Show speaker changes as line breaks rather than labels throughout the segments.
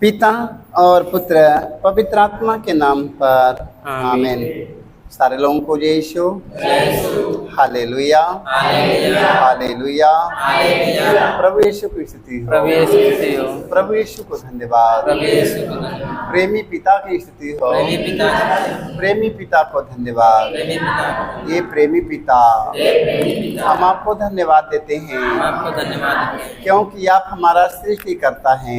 पिता और पुत्र पवित्र आत्मा के नाम पर आमीन। सारे लोगों को जय यीशु, हालेलुया, हालेलुया। प्रभु यीशु की स्तुति हो, प्रभु यीशु को धन्यवाद, प्रेमी पिता की स्तुति हो, प्रेमी पिता को धन्यवाद। ये प्रेमी पिता हम आपको धन्यवाद देते हैं क्योंकि आप हमारा सृष्टि करता है।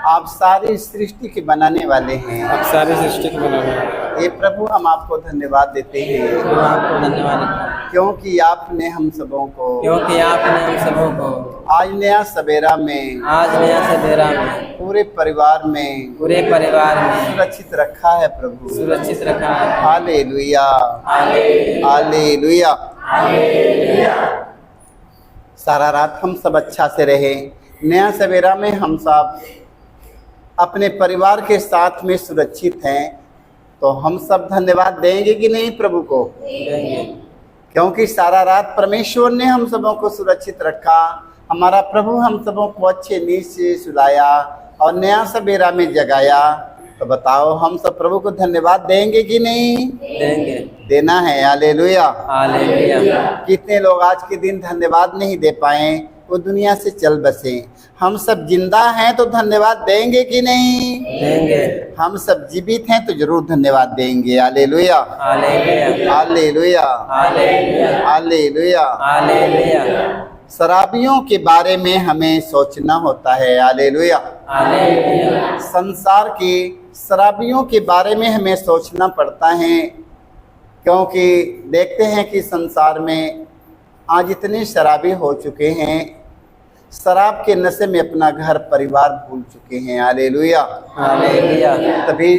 आप सारी सृष्टि के बनाने वाले हैं,
आप सारी सृष्टि के बनाने वाले।
ये प्रभु हम आपको धन्यवाद देते हैं
आपको धन्यवाद
क्योंकि आपने हम सबों को आज नया सवेरा में पूरे परिवार में सुरक्षित रखा है। प्रभु
सुरक्षित रखा है।
Hallelujah, hallelujah. सारा रात हम सब अच्छा से रहे। नया सवेरा में हम सब अपने परिवार के साथ में सुरक्षित हैं, तो हम सब धन्यवाद देंगे कि नहीं प्रभु को?
देंगे।
क्योंकि सारा रात परमेश्वर ने हम सबों को सुरक्षित रखा। हमारा प्रभु हम सबों को अच्छे नींद से सुलाया और नया सवेरा में जगाया। तो बताओ हम सब प्रभु को धन्यवाद देंगे कि नहीं?
देंगे।
देना है। Hallelujah,
hallelujah.
कितने लोग आज के दिन धन्यवाद नहीं दे पाए, वो दुनिया से चल बसे। हम सब जिंदा हैं तो धन्यवाद देंगे कि नहीं?
देंगे।
हम सब जीवित हैं तो जरूर धन्यवाद देंगे। Hallelujah,
hallelujah,
hallelujah,
hallelujah,
hallelujah.
Hallelujah.
शराबियों के बारे में हमें सोचना होता है। Hallelujah,
hallelujah.
संसार के शराबियों के बारे में हमें सोचना पड़ता है क्योंकि देखते हैं कि संसार में आज इतने शराबी हो चुके हैं, शराब के नशे में अपना घर परिवार भूल चुके हैं। Hallelujah,
hallelujah.
तभी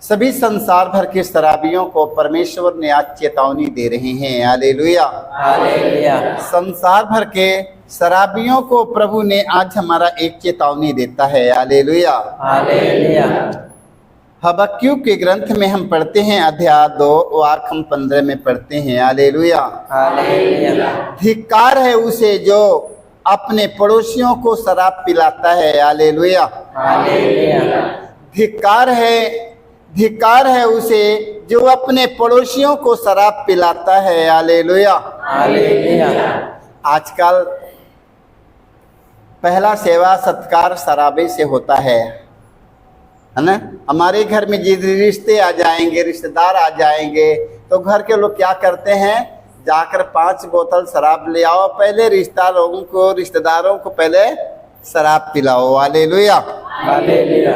सभी संसार भर के शराबियों को परमेश्वर ने आज चेतावनी दे रहे हैं। Hallelujah,
hallelujah.
संसार भर के शराबियों को प्रभु ने आज हमारा एक चेतावनी देता है। Hallelujah,
hallelujah.
हबक्कूक के ग्रंथ में हम पढ़ते हैं अध्याय 2 वाक्य हम 15 में पढ़ते हैं। Hallelujah,
hallelujah.
धिक्कार है उसे जो अपने पड़ोसियों को शराब पिलाता है। Hallelujah,
hallelujah.
धिक्कार है उसे जो अपने पड़ोसियों को शराब पिलाता है। Hallelujah,
hallelujah.
आजकल पहला सेवा सत्कार शराबे से होता है ना। हमारे घर में जिस रिश्ते आ जाएंगे, रिश्तेदार आ जाएंगे, तो घर के लोग क्या करते हैं, जाकर 5 बोतल शराब ले आओ, पहले रिश्तेदारों को पहले शराब पिलाओ। Hallelujah,
hallelujah.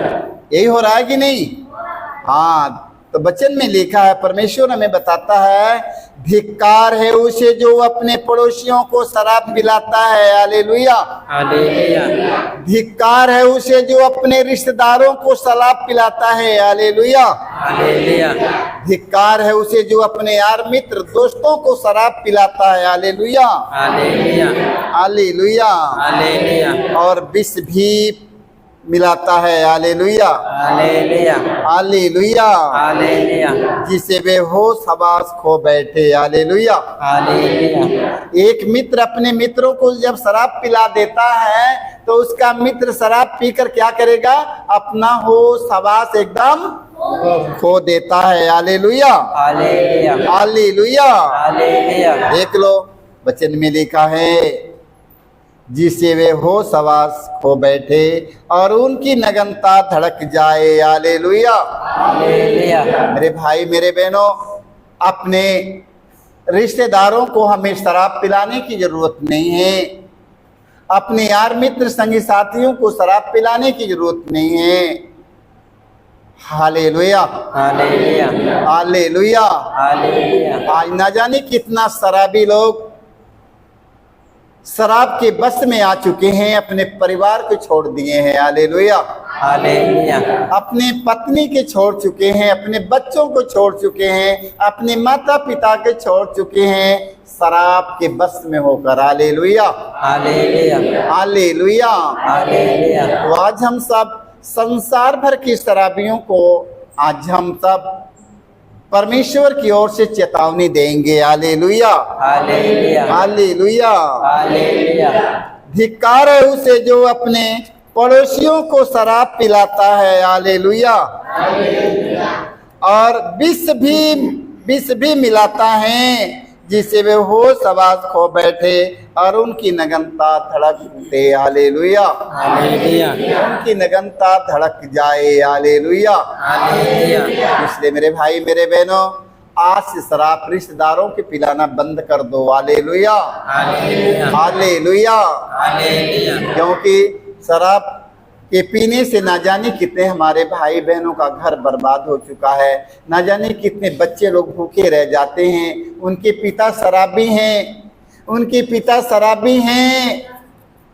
यही हो रहा है कि नहीं? हाँ, तो वचन में लिखा है, परमेश्वर हमें बताता है, धिक्कार है उसे जो अपने पड़ोसियों को शराब पिलाता है। Hallelujah,
hallelujah.
धिक्कार है उसे जो अपने रिश्तेदारों को शराब पिलाता है। Hallelujah,
hallelujah.
धिक्कार है उसे जो अपने यार मित्र दोस्तों को शराब पिलाता है। Hallelujah,
hallelujah.
हालेलुया।
हालेलुया।
और विष भी मिलाता है। Hallelujah,
hallelujah.
हालेलुया।
हालेलुया।
जिसे वे होश हवास खो बैठे। हालेलुया।
हालेलुया।
एक मित्र अपने मित्रों को जब शराब पिला देता है तो उसका मित्र शराब पीकर क्या करेगा, अपना होश हवास एकदम खो देता है। Hallelujah,
hallelujah.
हालेलुया।
हालेलुया।
देख लो वचन में लिखा है, जिसे वे होश हवास खो बैठे और उनकी नगनता धड़क जाए। Hallelujah,
hallelujah.
मेरे भाई मेरे बहनों, अपने रिश्तेदारों को हमें शराब पिलाने की जरूरत नहीं है, अपने यार मित्र संगी साथियों को शराब पिलाने की जरूरत नहीं है। Hallelujah,
hallelujah.
हालेलुया।
हालेलुया।
आज ना जाने कितना शराबी लोग शराब के बस में आ चुके हैं, अपने परिवार को छोड़ दिए हैं। Hallelujah,
hallelujah.
अपने पत्नी के छोड़ चुके हैं, अपने बच्चों को छोड़ चुके हैं, अपने माता पिता के छोड़ चुके हैं, शराब के बस में होकर। Hallelujah,
hallelujah.
हालेलुया।
हालेलुया।
तो आज हम सब संसार भर की शराबियों को आज हम सब परमेश्वर की ओर से चेतावनी देंगे। Hallelujah,
hallelujah.
हालेलुया।
हालेलुया।
धिक्कार है उसे जो अपने पड़ोसियों को शराब पिलाता है, हालेलुया, और विष भी मिलाता है, जिसे वे होश आवाज खो बैठे और उनकी नगनता धड़क उठे, हालेलुया,
हालेलुया,
उनकी नगनता धड़क जाए, हालेलुया।
हालेलुया,
इसलिए मेरे भाई मेरे बहनों, आज से शराब रिश्तेदारों के पिलाना बंद कर दो, हालेलुया,
हालेलुया,
हालेलुया।
हालेलुया,
क्योंकि शराब के पीने से ना जाने कितने हमारे भाई बहनों का घर बर्बाद हो चुका है, ना जाने कितने बच्चे लोग भूखे रह जाते हैं, उनके पिता शराबी हैं, उनके पिता शराबी हैं।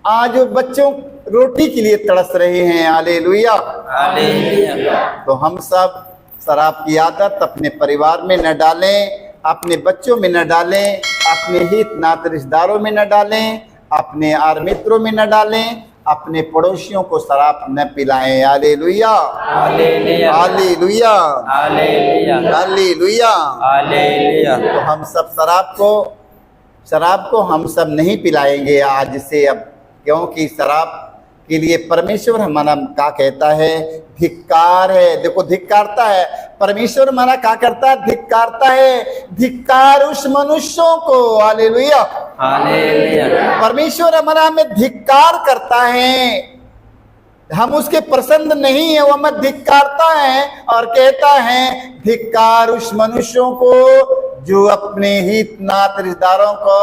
आज वो बच्चों रोटी के लिए तड़स रहे हैं, हालेलुया।
हालेलुया,
तो हम सब शराब की आदत अपने परिवार में न डालें, अपने बच्चों में न डालें, अपने हित नात रिश्तेदारों में न डालें, अपने यार मित्रों में न डालें, अपने पड़ोसियों को शराब न पिलाएं, hallelujah,
hallelujah,
hallelujah,
hallelujah,
hallelujah.
Hallelujah,
तो हम सब शराब को हम सब नहीं पिलाएंगे आज से अब, क्योंकि शराब के लिए परमेश्वर हमारा क्या कहता है, धिक्कार है। देखो धिक्कारता है परमेश्वर, हमारा क्या करता है, धिक्कारता है, धिक्कार उस मनुष्यों को, हालेलुया।
हालेलुया,
परमेश्वर हमारा में धिक्कार करता है, हम उसके प्रसन्न नहीं है, वो हमें धिक्कारता है और कहता है धिक्कार उस मनुष्यों को जो अपने हित नात रिश्तेदारों को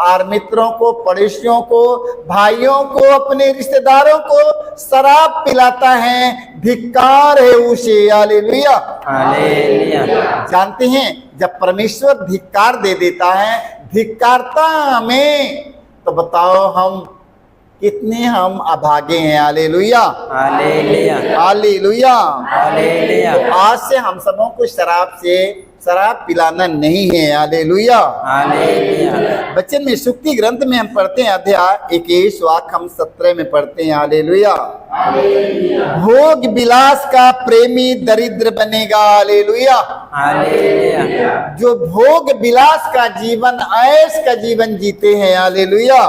और मित्रों को, पड़ोसियों को, भाइयों को, अपने रिश्तेदारों को शराब पिलाता है, धिक्कार है उसे, हालेलुया,
हालेलुया।
जानते हैं जब परमेश्वर धिक्कार दे देता है, धिक्कारता हमें, तो बताओ हम कितने हम अभागे हैं, हालेलुया,
हालेलुया,
हालेलुया।
हालेलुया,
आज से हम सबों को शराब पिलाना नहीं है, हालेलुया।
हालेलुया।
बच्चन में सुक्ति ग्रंथ में हम पढ़ते हैं अध्याय 21 वाक्य हम 17 में पढ़ते हैं, हालेलुया। भोग विलास का प्रेमी दरिद्र बनेगा, हालेलुया।
हालेलुया,
जो भोग विलास का जीवन, ऐश का जीवन जीते हैं, हालेलुया,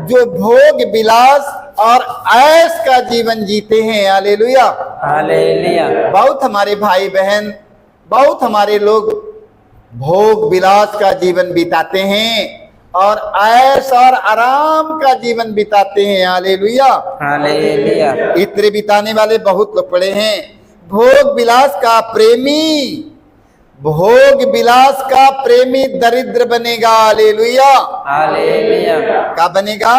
जो भोग विलास और ऐश का जीवन जीते हैं, हालेलुया।
हालेलुया,
बहुत हमारे भाई बहन, बहुत हमारे लोग भोग विलास का जीवन बिताते हैं और ऐश और आराम का जीवन बिताते हैं, हालेलुया।
हालेलुया,
इतने बिताने वाले बहुत लोग पड़े हैं। भोग विलास का प्रेमी, भोग विलास का प्रेमी दरिद्र बनेगा, हालेलुया।
हालेलुया,
क्या बनेगा?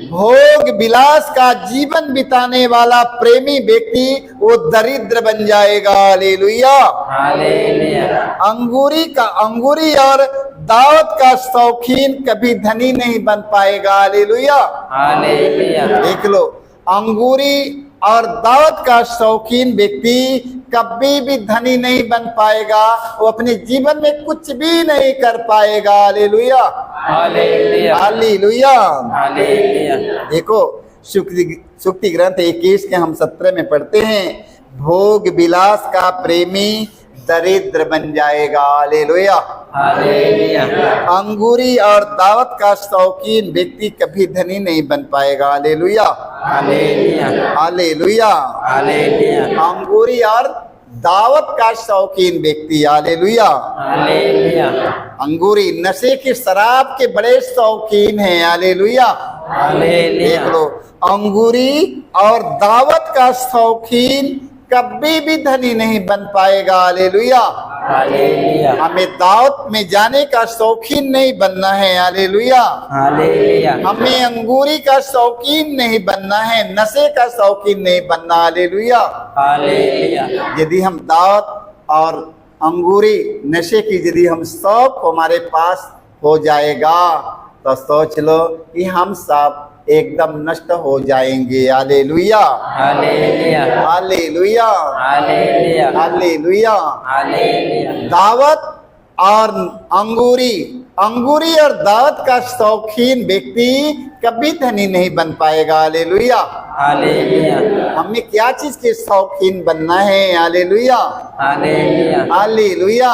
भोग विलास का जीवन बिताने वाला प्रेमी व्यक्ति वो दरिद्र बन जाएगा, हालेलुया।
हालेलुया,
अंगूरी और दावत का शौकीन कभी धनी नहीं बन पाएगा, हालेलुया।
हालेलुया,
देख लो, अंगूरी और दावत का शौकीन व्यक्ति कभी भी धनी नहीं बन पाएगा, वो अपने जीवन में कुछ भी नहीं कर पाएगा, हालेलुया,
हालेलुया,
हालेलुया।
हालेलुया।
देखो सुक्ति ग्रंथ 21 के हम 17 में पढ़ते हैं, भोग विलास का प्रेमी दरिद्र बन जाएगा, हालेलुया।
हालेलुया,
अंगूरी और दावत का शौकीन व्यक्ति कभी धनी नहीं बन पाएगा, हालेलुया,
हालेलुया,
हालेलुया।
हालेलुया,
अंगूरी और दावत का शौकीन व्यक्ति, हालेलुया।
हालेलुया,
अंगूरी नशे की शराब के बड़े शौकीन हैं, हालेलुया।
हालेलुया।
देख लो, अंगूरी और दावत का शौकीन कभी भी धनी नहीं बन पाएगा, हालेलुया।
हालेलुया,
हमें दावत में जाने का शौकीन नहीं बनना है, हालेलुया।
हालेलुया,
हमें अंगूरी का शौकीन नहीं बनना है, नशे का शौकीन नहीं बनना, हालेलुया।
हालेलुया,
यदि हम दावत और अंगूरी नशे की यदि हम शौक हमारे पास हो जाएगा, तो सोच लो कि हम सब एकदम नष्ट हो जाएंगे, hallelujah,
hallelujah,
hallelujah,
hallelujah,
hallelujah.
Hallelujah,
दावत और अंगूरी अंगूरी और दावत का शौकीन व्यक्ति कभी धनी नहीं बन पाएगा। हालेलुया।
हालेलुया।
हमें क्या चीज के शौकीन बनना है? हालेलुया।
हालेलुया।
हालेलुया।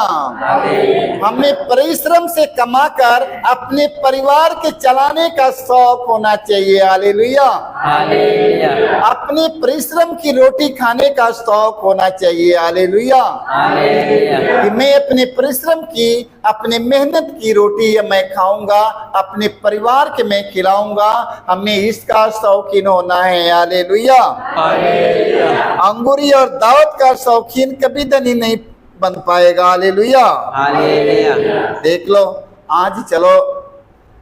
हमें परिश्रम से कमाकर अपने परिवार के चलाने का शौक होना चाहिए। हालेलुया।
हालेलुया।
अपने परिश्रम की रोटी खाने का शौक होना चाहिए। हालेलुया।
हालेलुया।
कि मैं अपने परिश्रम की, अपने मेहनत की रोटी मैं खाऊंगा, अपने परिवार के मैं खिलाऊंगा, हमें इसका शौकीन होना है। हालेलुया।
हालेलुया।
अंगूरी और दावत का शौकीन कभी धनी नहीं बन पाएगा। हालेलुया।
हालेलुया।
देख लो, आज चलो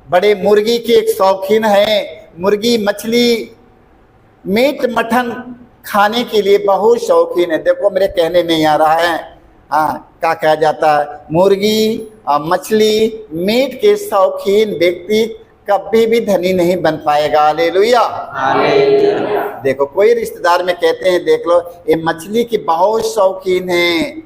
बड़े मुर्गी के एक शौकीन है, मुर्गी मछली मीट मटन खाने के लिए बहुत शौकीन है। देखो मेरे कहने नहीं आ रहा है, हाँ क्या कहा जाता है, मुर्गी मछली मीट के शौकीन व्यक्ति कभी भी धनी नहीं बन पाएगा। हालेलुया।
हालेलुया।
देखो कोई रिश्तेदार में कहते हैं, देख लो ये मछली की बहुत शौकीन है।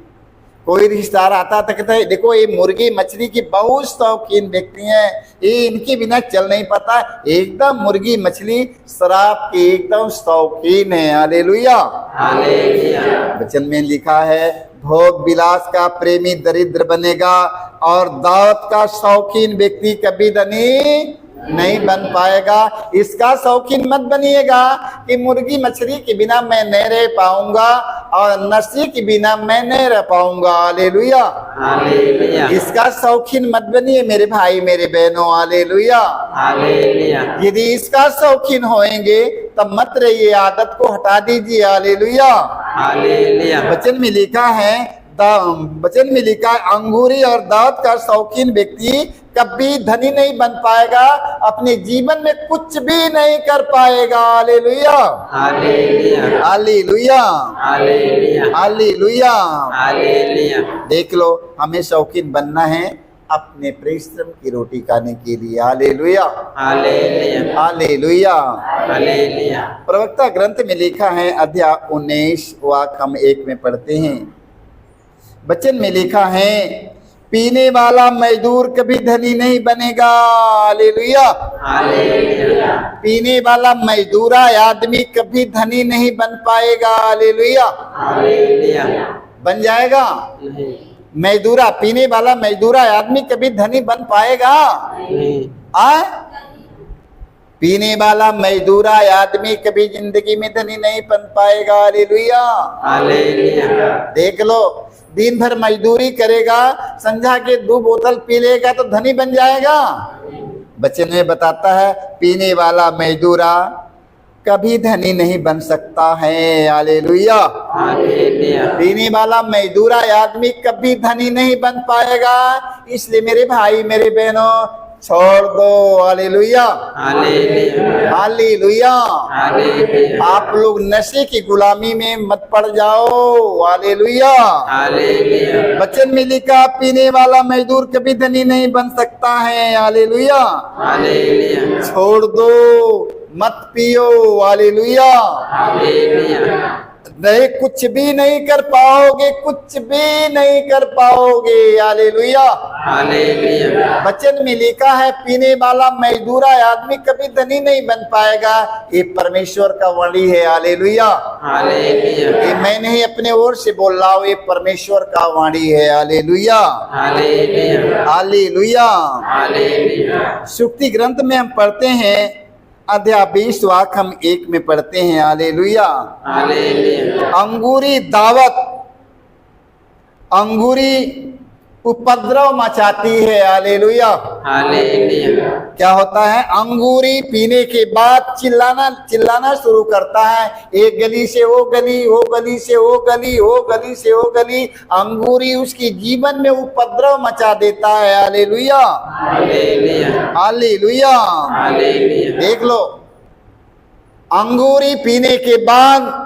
कोई रिश्तेदार आता था, कहता है देखो ये मुर्गी मछली की बहुत शौकीन व्यक्ति हैं, ये इनके बिना चल नहीं पाता। एकदम मुर्गी मछली शराब की एकदम शौकीन है। हालेलुया।
हालेलुया।
वचन में लिखा है, भोग विलास का प्रेमी दरिद्र बनेगा और दावत का शौकीन व्यक्ति कभी धनी नहीं बन पाएगा। इसका शौकीन मत बनिएगा कि मुर्गी मछली के बिना मैं नहीं रह पाऊंगा और नशे के बिना मैं नहीं रह पाऊंगा। हालेलुया।
हालेलुया।
इसका शौकीन मत बनिए मेरे भाई मेरे बहनों। हालेलुया।
हालेलुया।
यदि इसका शौकीन होएंगे तब मत रहिए, आदत को हटा दीजिए। हालेलुया।
हालेलुया।
वचन में लिखा है, अंगूरी और दावत का शौकीन व्यक्ति कभी धनी नहीं बन पाएगा, अपने जीवन में कुछ भी नहीं कर पाएगा। Hallelujah.
Hallelujah.
Hallelujah.
Hallelujah.
Hallelujah.
Hallelujah.
देख लो, हमें शौकीन बनना है अपने परिश्रम की रोटी खाने के लिए। हालेलुया।
हालेलुया।
हालेलुया।
हालेलुया।
प्रवक्ता ग्रंथ में लिखा है, अध्याय 19 वाक्य हम 1 में पढ़ते हैं। वचन में लिखा है, पीने वाला मजदूर कभी धनी नहीं बनेगा। हालेलुया।
हालेलुया।
पीने वाला मजदूरा आदमी कभी धनी नहीं बन पाएगा। हालेलुया।
हालेलुया।
बन जाएगा?
नहीं।
मजदूरा, पीने वाला मजदूरा आदमी कभी धनी बन पाएगा?
नहीं।
पीने वाला मजदूरा आदमी कभी जिंदगी में धनी नहीं बन पाएगा। हालेलुया।
हालेलुया।
देख लो, दिन भर मजदूरी करेगा, संध्या के 2 बोतल पी लेगा तो धनी बन जाएगा? वचन में बताता है, पीने वाला मजदूरा कभी धनी नहीं बन सकता है। हालेलुया।
हालेलुया।
पीने वाला मजदूरा आदमी कभी धनी नहीं बन पाएगा। इसलिए मेरे भाई मेरे बहनों, छोड़ दो। हालेलुया।
हालेलुया।
हालेलुया।
हालेलुया।
आप लोग नशे की गुलामी में मत पड़ जाओ। हालेलुया।
हालेलुया।
वचन में लिखा, पीने वाला मजदूर कभी धनी नहीं बन सकता है। हालेलुया।
हालेलुया।
छोड़ दो, मत पियो। हालेलुया।
हालेलुया।
नहीं, कुछ भी नहीं कर पाओगे, कुछ भी नहीं कर पाओगे। हालेलुया।
हालेलुया।
वचन में लिखा है, पीने वाला मजदूरा आदमी कभी धनी नहीं बन पाएगा। ये परमेश्वर का वाणी है। हालेलुया।
हालेलुया।
ये मैं नहीं अपने ओर से बोल रहा हूँ, ये परमेश्वर का वाणी है। हालेलुया।
हालेलुया।
हालेलुया।
हालेलुया।
सुक्ति ग्रंथ में हम पढ़ते हैं, अध्याय 20 वाक्य हम 1 में पढ़ते हैं। हालेलुया।
हालेलुया।
अंगूरी दावत, अंगूरी उपद्रव मचाती है। हालेलुया।
हालेलुया।
क्या होता है? अंगूरी पीने के बाद चिल्लाना शुरू करता है, एक गली से वो गली, वो गली से वो गली, वो गली से वो गली। अंगूरी उसकी जीवन में उपद्रव मचा देता है। हालेलुया।
हालेलुया।
हालेलुया।
हालेलुया।
देख लो, अंगूरी पीने के बाद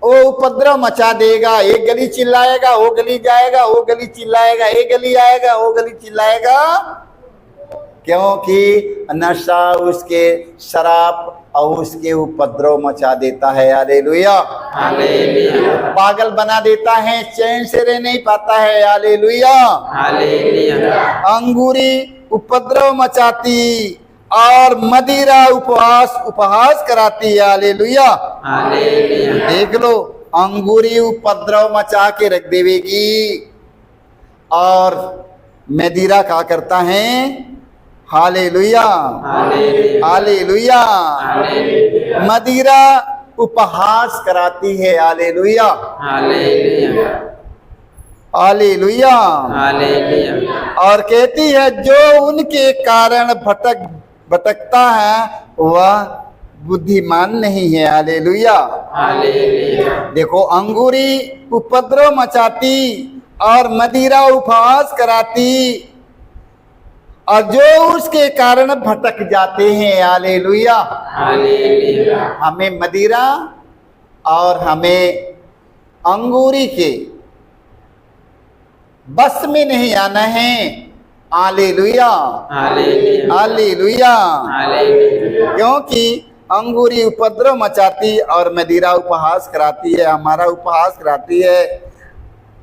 वो उपद्रव मचा देगा। एक गली चिल्लाएगा, वो गली जाएगा, वो गली चिल्लाएगा, एक गली आएगा, वो गली चिल्लाएगा, क्योंकि नशा उसके शराब और उसके उपद्रव मचा देता है। हालेलुया।
हालेलुया।
पागल बना देता है, चैन से रह नहीं पाता है। हालेलुया।
हालेलुया।
अंगूरी उपद्रव मचाती और मदिरा उपहास कराती है। हालेलुया।
हालेलुया।
देख लो, अंगूरी उपद्रव मचा के रख देवेगी और मदिरा क्या करता है? हालेलुया। हालेलुया। मदिरा उपहास कराती है। हालेलुया।
हालेलुया।
हालेलुया।
हालेलुया।
और कहती है जो उनके कारण भटकता है वह बुद्धिमान नहीं है। हालेलुया।
हालेलुया।
देखो, अंगूरी उपद्रव मचाती और मदिरा उपहास कराती और जो उसके कारण भटक जाते हैं। हालेलुया।
हालेलुया।
हमें मदिरा और हमें अंगूरी के बस में नहीं आना है। हालेलुया।
हालेलुया।
हालेलुया।
हालेलुया।
क्योंकि अंगूरी उपद्रव मचाती और मदिरा उपहास कराती है, हमारा उपहास कराती है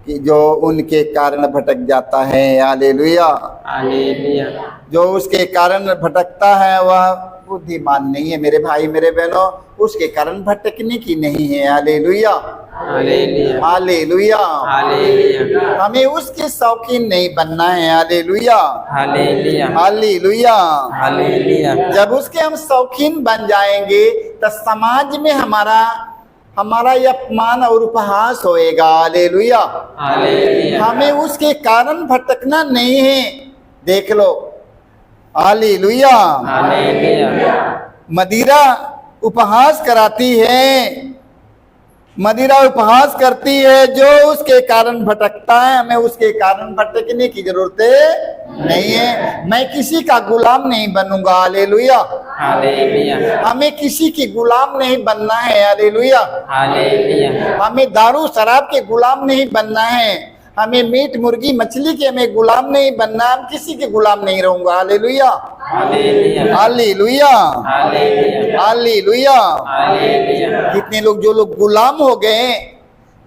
कि जो उनके कारण भटक जाता है। हालेलुया।
हालेलुया।
जो उसके कारण भटकता है वह बुद्धिमान नहीं है। मेरे भाई मेरे बहनों, उसके कारण भटकने की नहीं है। हालेलुया।
हालेलुया।
हालेलुया।
हालेलुया।
हमें उसके शौकीन नहीं बनना है। हालेलुया।
हालेलुया।
हालेलुया।
हालेलुया।
जब उसके हम शौकीन बन जाएंगे तो समाज में हमारा अपमान और उपहास होएगा। हालेलुया।
हालेलुया।
हमें उसके कारण भटकना नहीं है। देख लो। हालेलुया।
हालेलुया।
मदिरा उपहास कराती है, मदिरा उपहास करती है जो उसके कारण भटकता है। हमें उसके कारण भटकने की जरूरत नहीं है। मैं किसी का गुलाम नहीं बनूंगा। हालेलुया।
हालेलुया।
हमें किसी की गुलाम नहीं बनना है। हालेलुया।
हालेलुया।
हमें दारू शराब के गुलाम नहीं बनना है। हमें मीट मुर्गी मछली के हमें गुलाम नहीं बनना। हम किसी के गुलाम नहीं रहूंगा। Hallelujah.
Hallelujah.
Hallelujah.
Hallelujah.
Hallelujah.
Hallelujah.
कितने लोग जो लोग गुलाम हो गए,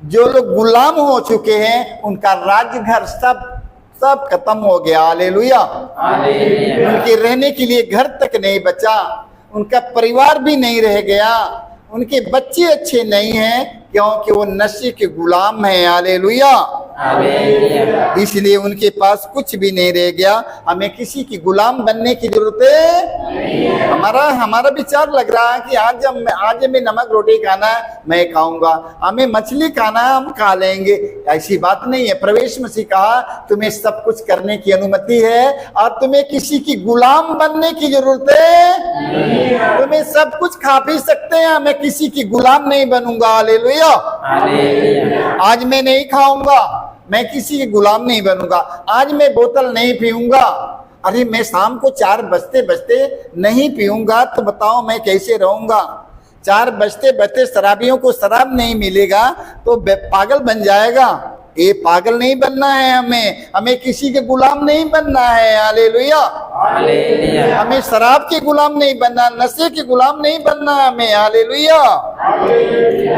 जो लोग गुलाम हो चुके हैं, उनका राज्य घर सब खत्म हो गया। हालेलुया।
हालेलुया।
उनके रहने के लिए घर तक नहीं बचा, उनका परिवार भी नहीं रह गया, उनके बच्चे अच्छे नहीं हैं क्योंकि वो नशे के गुलाम हैं। हालेलुया।
हालेलुया।
इसलिए उनके पास कुछ भी नहीं रह गया। हमें किसी की गुलाम बनने की जरूरत है। हमारा विचार लग रहा है कि आज हमें नमक रोटी खाना है, मैं खाऊंगा। हमें मछली खाना है, हम खा लेंगे। ऐसी बात नहीं है। प्रवेश मसीह कहा तुम्हें सब कुछ करने की अनुमति है और तुम्हें किसी की गुलाम बनने की जरूरत है। तुम्हें सब कुछ खा पी सकते हैं, मैं किसी की गुलाम नहीं बनूंगा। हालेलुया।
हालेलुया।
आज मैं नहीं खाऊंगा, मैं किसी के गुलाम नहीं बनूंगा। आज मैं बोतल नहीं पीऊंगा। अरे मैं शाम को 4 बजते बजते नहीं पीऊंगा तो बताओ मैं कैसे रहूंगा। 4 बजते बजते शराबियों को शराब नहीं मिलेगा तो पागल बन जाएगा। ये पागल नहीं बनना है। हमें किसी के गुलाम नहीं बनना है। हालेलुया।
हालेलुया।
हमें शराब के गुलाम नहीं बनना, नशे के गुलाम नहीं बनना हमें। हालेलुया।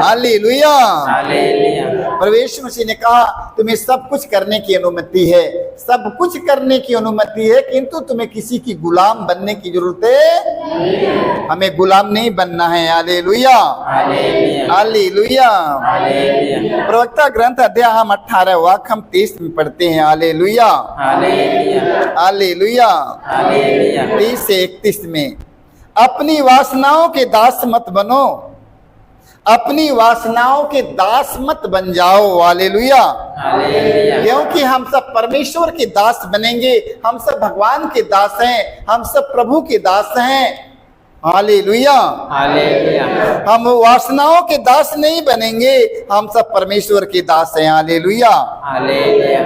हालेलुया।
हालेलुया।
प्रवेश मसीह ने कहा तुम्हें सब कुछ करने की अनुमति है, सब कुछ करने की अनुमति है, किंतु तुम्हें किसी की गुलाम बनने की जरूरत है। हमें गुलाम नहीं बनना है। हालेलुया।
हालेलुया।
हालेलुया।
हालेलुया।
प्रवक्ता ग्रंथ अध्याय हम 18 वाक्य हम 30 में पढ़ते हैं। हालेलुया।
हालेलुया।
हालेलुया।
हालेलुया।
30 से 31 में अपनी वासनाओं के दास मत बनो, अपनी वासनाओं के दास मत बन जाओ। हालेलुया।
हालेलुया।
क्योंकि हम सब परमेश्वर के दास बनेंगे, हम सब भगवान के दास हैं, हम सब प्रभु के दास हैं। हालेलुया।
हालेलुया।
हम वासनाओं के दास नहीं बनेंगे, हम सब परमेश्वर के दास हैं। हालेलुया।
हालेलुया।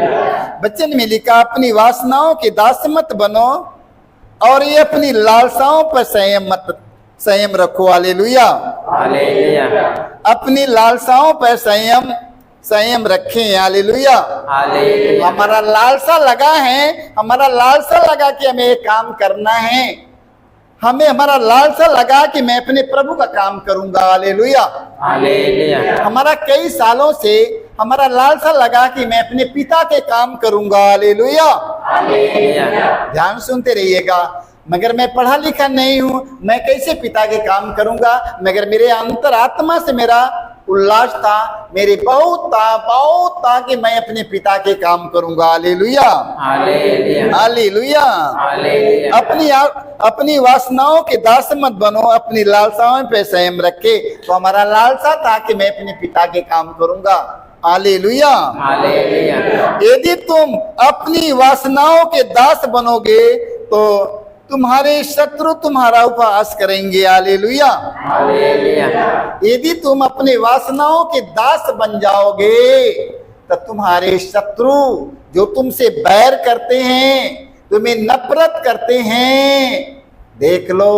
वचन में लिखा अपनी वासनाओं के दास मत बनो और ये अपनी लालसाओं पर संयम रखो। हालेलुया।
हालेलुया।
अपनी लालसाओं पर संयम रखें। हालेलुया।
हालेलुया।
हमारा लालसा लगा कि हमें एक काम करना है, हमें हमारा लालसा लगा कि मैं अपने प्रभु का काम करूंगा। हालेलुया।
हालेलुया।
हमारा कई सालों से हमारा लालसा लगा कि मैं अपने पिता के काम करूंगा। हालेलुया।
हालेलुया।
ध्यान सुनते रहिएगा। मगर मैं पढ़ा लिखा नहीं हूं, मैं कैसे पिता के काम करूंगा? मगर मेरे अंतरात्मा से मेरा उल्लास था, मेरे बहुत था कि मैं अपने पिता के काम करूंगा। हालेलुया।
हालेलुया।
हालेलुया।
हालेलुया।
अपनी वासनाओं के दास मत बनो, अपनी लालसाओं पे संयम रखे। तो हमारा लालसा था कि मैं अपने पिता के काम करूंगा। हालेलुया।
हालेलुया।
यदि तुम अपनी वासनाओं के दास बनोगे तो तुम्हारे शत्रु तुम्हारा उपहास करेंगे। हालेलुया।
हालेलुया।
यदि तुम अपने वासनाओं के दास बन जाओगे तो तुम्हारे शत्रु जो तुमसे बैर करते हैं, तुम्हें नफरत करते हैं, देख लो,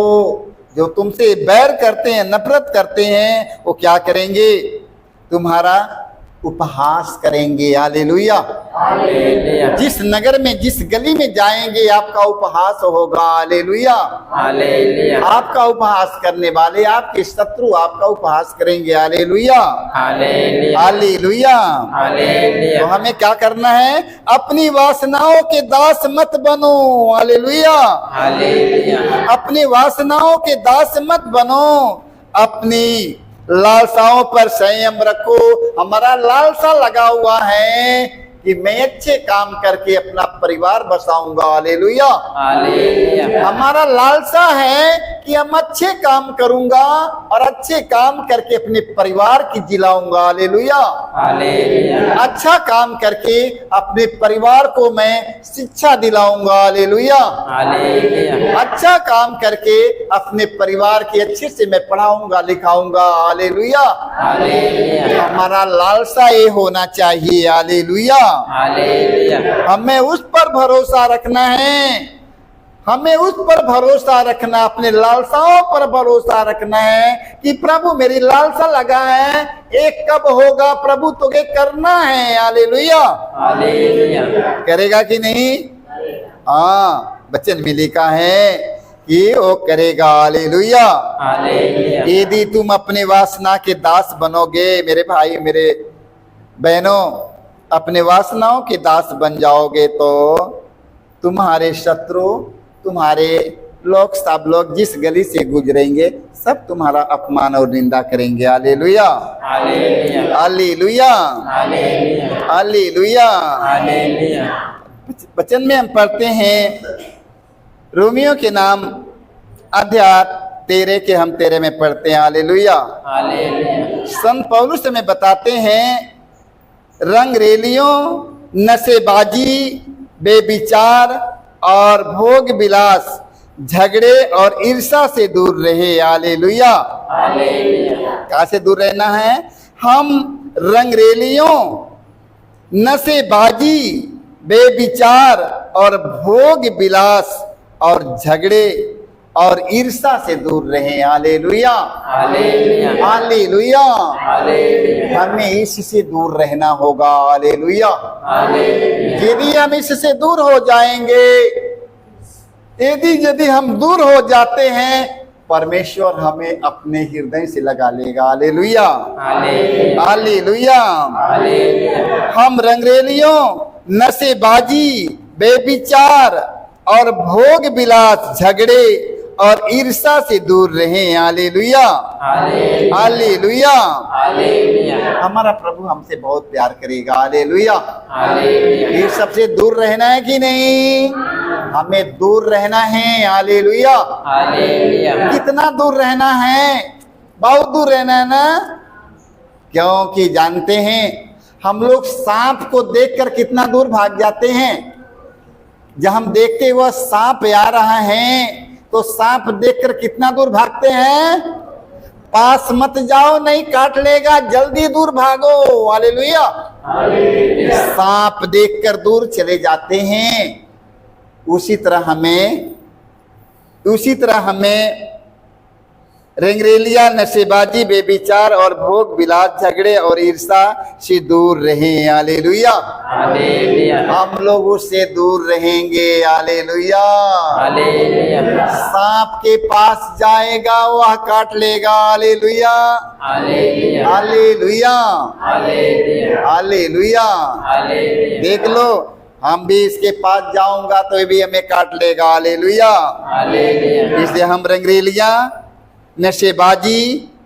जो तुमसे बैर करते हैं, नफरत करते हैं, वो क्या करेंगे? तुम्हारा उपहास करेंगे। हालेलुया।
हालेलुया।
जिस नगर में, जिस गली में जाएंगे आपका उपहास होगा। हालेलुया।
हालेलुया।
आपका उपहास करने वाले, आपके शत्रु आपका उपहास करेंगे। हालेलुया।
हालेलुया।
हालेलुया।
हालेलुया।
तो हमें क्या करना है? अपनी वासनाओं के दास मत बनो। हालेलुया।
हालेलुया।
अपनी वासनाओं के दास मत बनो, अपनी लालसाओं पर संयम रखो। हमारा लालसा लगा हुआ है कि मैं अच्छे काम करके अपना परिवार बसाऊंगा। हालेलुया।
हालेलुया।
हमारा लालसा है कि हम अच्छे काम करूंगा और अच्छे काम करके अपने परिवार की जिलाऊंगा। हालेलुया।
हालेलुया।
अच्छा काम करके अपने परिवार को मैं शिक्षा दिलाऊंगा। हालेलुया।
हालेलुया।
अच्छा काम करके अपने परिवार की अच्छे से मैं पढ़ाऊंगा, लिखाऊंगा। हालेलुया।
हालेलुया।
हमारा लालसा ये होना चाहिए। हालेलुया।
हालेलुया।
हमें उस पर भरोसा रखना है, हमें उस पर भरोसा रखना, अपने लालसाओं पर भरोसा रखना है कि प्रभु मेरी लालसा लगा है, एक कब होगा प्रभु, तुझे करना है। हालेलुया।
हालेलुया।
करेगा कि नहीं? हाँ, वचन में लिखा है कि वो करेगा। हालेलुया।
हालेलुया।
यदि तुम अपने वासना के दास बनोगे, मेरे भाई मेरे बहनों, अपने वासनाओं के दास बन जाओगे तो तुम्हारे शत्रु, तुम्हारे लोग, सब लोग जिस गली से गुजरेंगे सब तुम्हारा अपमान और निंदा करेंगे। Hallelujah.
Hallelujah.
Hallelujah.
Hallelujah.
Hallelujah.
Hallelujah.
वचन में हम पढ़ते हैं, रोमियो के नाम अध्याय 13 के हम 13 में पढ़ते हैं। हालेलुया।
हालेलुया।
संत पौलुस हमें बताते हैं, रंगरेलियों, नशेबाजी, बेविचार और भोग विलास, झगड़े और ईर्ष्या से दूर रहे। हालेलुया।
हालेलुया।
कहाँ से दूर रहना है? हम रंगरेलियों, नशेबाजी, बेविचार और भोग विलास और झगड़े और ईर्ष्या से दूर रहे। हालेलुया।
हालेलुया।
हालेलुया।
हालेलुया।
हमें इससे दूर रहना होगा। हालेलुया।
हालेलुया।
यदि हम इससे दूर हो जाएंगे, यदि हम दूर हो जाते हैं, परमेश्वर हमें अपने हृदय से लगा लेगा। हालेलुया।
हालेलुया।
हालेलुया।
हालेलुया।
हम रंगरेलियों, नशेबाजी, बेविचार और भोग विलास, झगड़े और ईर्ष्या से दूर रहें। हालेलुया।
हालेलुया।
हालेलुया।
हालेलुया।
हमारा प्रभु हमसे बहुत प्यार करेगा। हालेलुया।
हालेलुया।
ये सबसे दूर रहना है कि नहीं? हमें दूर रहना है। हालेलुया।
हालेलुया।
कितना दूर रहना है? बहुत दूर रहना है ना? क्योंकि जानते हैं, हम लोग सांप को देखकर कितना दूर भाग जाते हैं। जब हम देखते वह सांप आ रहा है तो सांप देखकर कितना दूर भागते हैं? पास मत जाओ, नहीं काट लेगा, जल्दी दूर भागो। हालेलुया। सांप देखकर दूर चले जाते हैं। उसी तरह हमें रंगरेलिया, नशेबाजी, बेविचार और भोग विलास, झगड़े और ईर्षा से दूर रहें। हालेलुया।
हालेलुया।
हम लोग उससे दूर रहेंगे। हालेलुया।
हालेलुया।
सांप के पास जाएगा वह काट लेगा। Hallelujah.
Hallelujah.
Hallelujah.
Hallelujah.
Hallelujah.
Hallelujah.
देख लो, हम भी इसके पास जाऊंगा तो ये भी हमें काट लेगा। हालेलुया।
हालेलुया।
इसलिए हम रंगरेलिया, नशेबाजी,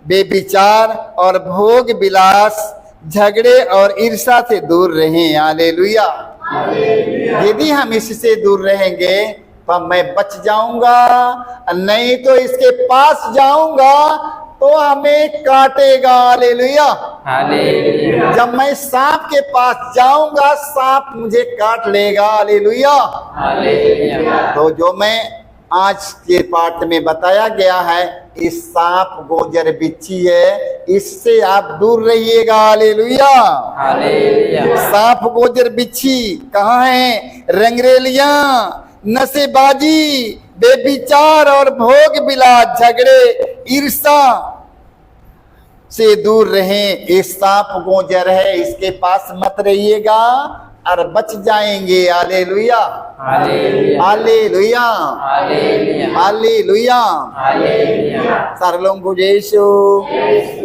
बेविचार और भोग विलास, झगड़े और ईर्षा से दूर रहें। हालेलुया। यदि हम इससे दूर रहेंगे तो मैं बच जाऊंगा, नहीं तो इसके पास जाऊंगा तो हमें काटेगा। हालेलुया।
हालेलुया।
जब मैं सांप के पास जाऊंगा सांप मुझे काट लेगा। हालेलुया।
हालेलुया।
तो जो मैं आज के पाठ में बताया गया है, इस सांप गोजर बिच्छी है, इससे आप दूर रहिएगा। हालेलुया।
हालेलुया।
सांप गोजर बिच्छी कहाँ है? रंगरेलिया, नशेबाजी, बेविचार और भोग विलास, झगड़े, ईर्षा से दूर रहें। ये सांप गोजर है, इसके पास मत रहिएगा और बच जाएंगे। Hallelujah.
Hallelujah.
Hallelujah.
Hallelujah.
Hallelujah.
Hallelujah.
सारे लोगों को जय यीशु।